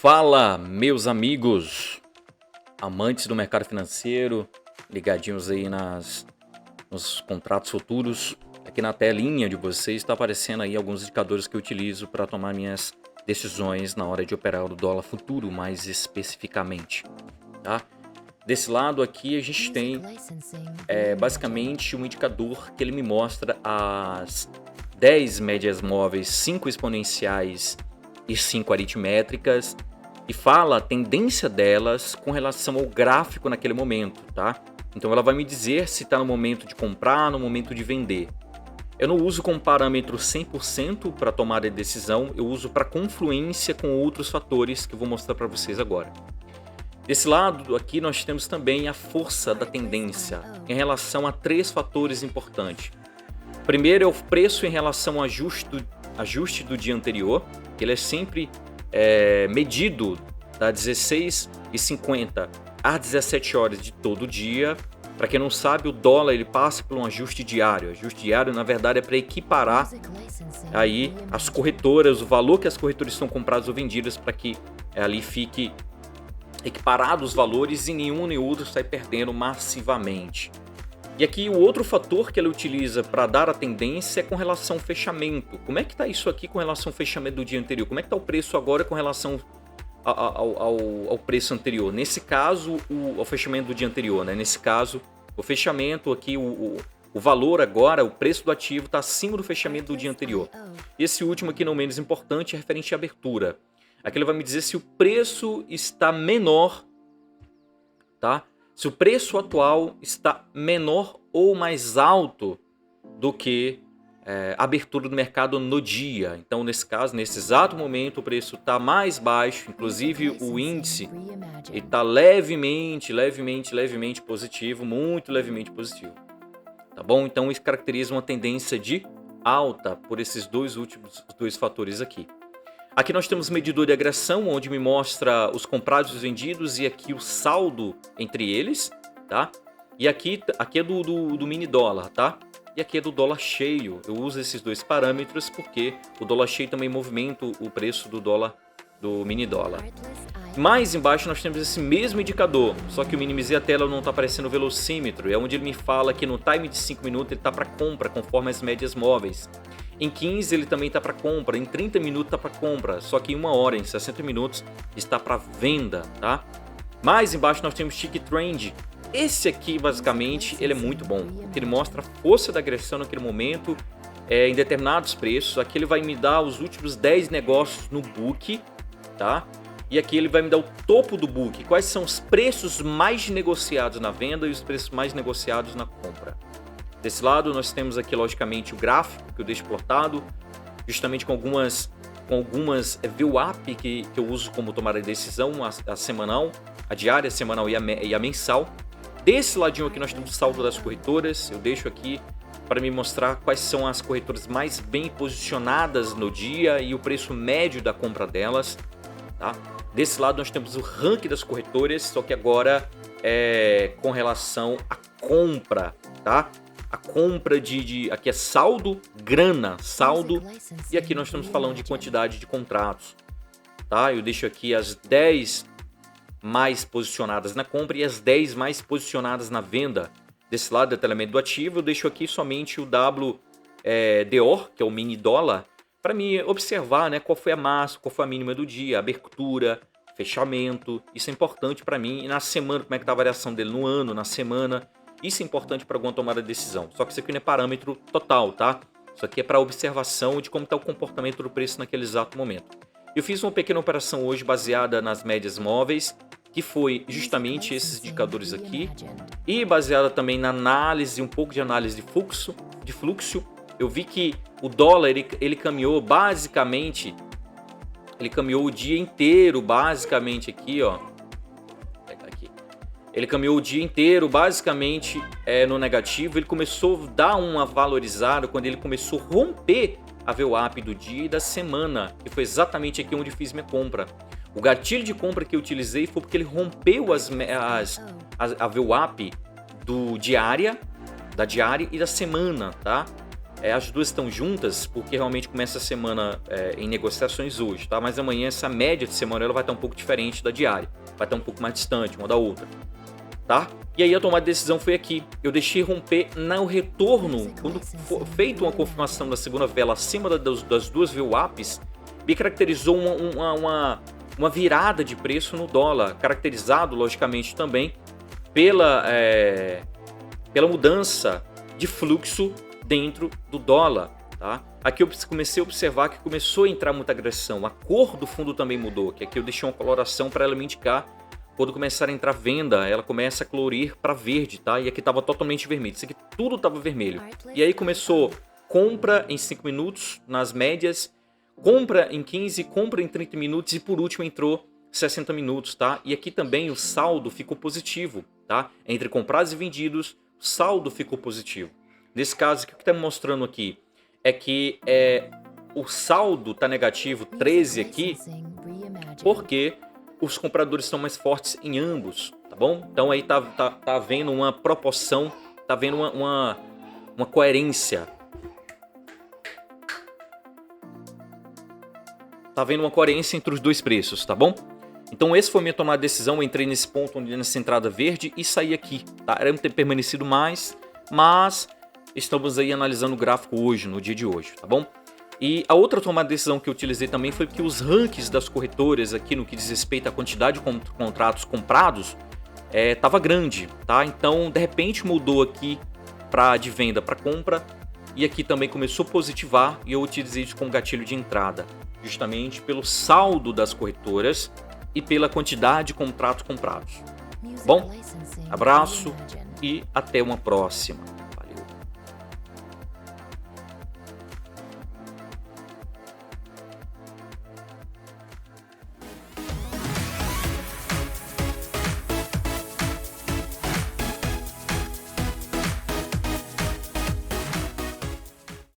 Fala, meus amigos, amantes do mercado financeiro, ligadinhos aí nos contratos futuros. Aqui na telinha de vocês está aparecendo aí alguns indicadores que eu utilizo para tomar minhas decisões na hora de operar o dólar futuro, mais especificamente, tá? Desse lado aqui a gente tem basicamente um indicador que ele me mostra as 10 médias móveis, 5 exponenciais e 5 aritmétricas, e fala a tendência delas com relação ao gráfico naquele momento, tá? Então ela vai me dizer se está no momento de comprar, no momento de vender. Eu não uso como parâmetro 100% para tomar a decisão, eu uso para confluência com outros fatores que eu vou mostrar para vocês agora. Desse lado aqui nós temos também a força da tendência em relação a 3 fatores importantes. Primeiro é o preço em relação ao ajuste do dia anterior, que ele é sempre medido das 16h50 às 17 horas de todo dia. Para quem não sabe, o dólar ele passa por um ajuste diário. O ajuste diário, na verdade, é para equiparar aí as corretoras, o valor que as corretoras estão compradas ou vendidas, para que ali fique equiparado os valores e nenhum nem outro sai perdendo massivamente. E aqui o outro fator que ela utiliza para dar a tendência é com relação ao fechamento. Como é que está isso aqui com relação ao fechamento do dia anterior? Como é que está o preço agora com relação ao preço anterior? Nesse caso, o fechamento do dia anterior, né? Nesse caso, o fechamento aqui, o valor agora, o preço do ativo está acima do fechamento do dia anterior. Esse último aqui, não menos importante, é referente à abertura. Aqui ele vai me dizer se o preço está menor, tá? Se o preço atual está menor ou mais alto do que a abertura do mercado no dia. Então, nesse caso, nesse exato momento, o preço está mais baixo, inclusive o índice está levemente positivo, muito levemente positivo. Tá bom? Então, isso caracteriza uma tendência de alta por esses dois fatores aqui. Aqui nós temos medidor de agressão, onde me mostra os comprados e os vendidos, e aqui o saldo entre eles, tá? E aqui é do mini dólar, tá? E aqui é do dólar cheio. Eu uso esses dois parâmetros porque o dólar cheio também movimenta o preço do dólar, do mini dólar. Mais embaixo nós temos esse mesmo indicador, só que eu minimizei a tela, não está aparecendo o velocímetro. É onde ele me fala que no time de 5 minutos ele está para compra, conforme as médias móveis. Em 15 ele também está para compra, em 30 minutos está para compra, só que em 1 hora, em 60 minutos, está para venda, tá? Mais embaixo nós temos Tick Trend. Esse aqui, basicamente, ele é muito bom, porque ele mostra a força da agressão naquele momento, em determinados preços. Aqui ele vai me dar os últimos 10 negócios no book, tá? E aqui ele vai me dar o topo do book, quais são os preços mais negociados na venda e os preços mais negociados na compra. Desse lado nós temos aqui logicamente o gráfico que eu deixo plotado, justamente com algumas VWAP que eu uso como tomar a decisão, a semanal, a diária, a semanal e a mensal. Desse ladinho aqui nós temos o saldo das corretoras, eu deixo aqui para me mostrar quais são as corretoras mais bem posicionadas no dia e o preço médio da compra delas, tá? Desse lado nós temos o ranking das corretoras, só que agora com relação à compra, tá? A compra aqui é saldo, grana, saldo, e aqui nós estamos falando de quantidade de contratos, tá? Eu deixo aqui as 10 mais posicionadas na compra e as 10 mais posicionadas na venda. Desse lado, detalhamento do ativo, eu deixo aqui somente o WDOR, que é o mini dólar, para mim observar, né, qual foi a máxima, qual foi a mínima do dia, abertura, fechamento. Isso é importante para mim. E na semana, como é que está a variação dele no ano, na semana. Isso é importante para alguma tomada de decisão. Só que isso aqui não é parâmetro total, tá? Isso aqui é para observação de como está o comportamento do preço naquele exato momento. Eu fiz uma pequena operação hoje baseada nas médias móveis, que foi justamente esses indicadores aqui, e baseada também na análise, um pouco de análise de fluxo. Eu vi que o dólar ele caminhou basicamente, ele caminhou o dia inteiro basicamente aqui, ó. Ele caminhou o dia inteiro basicamente no negativo. Ele começou a dar uma valorizada quando ele começou a romper a VWAP do dia e da semana, que foi exatamente aqui onde fiz minha compra. O gatilho de compra que eu utilizei foi porque ele rompeu a VWAP da diária e da semana, tá? as duas estão juntas porque realmente começa a semana em negociações hoje, tá? Mas amanhã essa média de semana ela vai estar um pouco diferente da diária, vai estar um pouco mais distante uma da outra, tá? E aí a tomada de decisão foi aqui. Eu deixei romper no retorno, quando for feita uma confirmação da segunda vela acima das duas VWAPs, me caracterizou uma virada de preço no dólar, caracterizado logicamente também pela mudança de fluxo dentro do dólar, tá? Aqui eu comecei a observar que começou a entrar muita agressão, a cor do fundo também mudou, que aqui eu deixei uma coloração para ela me indicar quando começar a entrar venda, ela começa a colorir para verde, tá? E aqui estava totalmente vermelho, isso aqui tudo estava vermelho. E aí começou compra em 5 minutos nas médias, compra em 15, compra em 30 minutos e por último entrou 60 minutos, tá? E aqui também o saldo ficou positivo, tá? Entre comprados e vendidos, o saldo ficou positivo. Nesse caso, o que está me mostrando aqui é que o saldo está negativo 13 aqui, porque os compradores estão mais fortes em ambos, tá bom? Então aí tá havendo uma proporção, tá havendo uma coerência. Tá havendo uma coerência entre os dois preços, tá bom? Então esse foi minha tomada de decisão, eu entrei nesse ponto onde nessa entrada verde e saí aqui, tá? Era ter permanecido mais, mas estamos aí analisando o gráfico hoje, no dia de hoje, tá bom? E a outra tomada de decisão que eu utilizei também foi que os rankings das corretoras aqui no que diz respeito à quantidade de contratos comprados estava grande, tá? Então de repente mudou aqui de venda para compra e aqui também começou a positivar e eu utilizei isso como gatilho de entrada, justamente pelo saldo das corretoras e pela quantidade de contratos comprados. Bom, abraço e até uma próxima.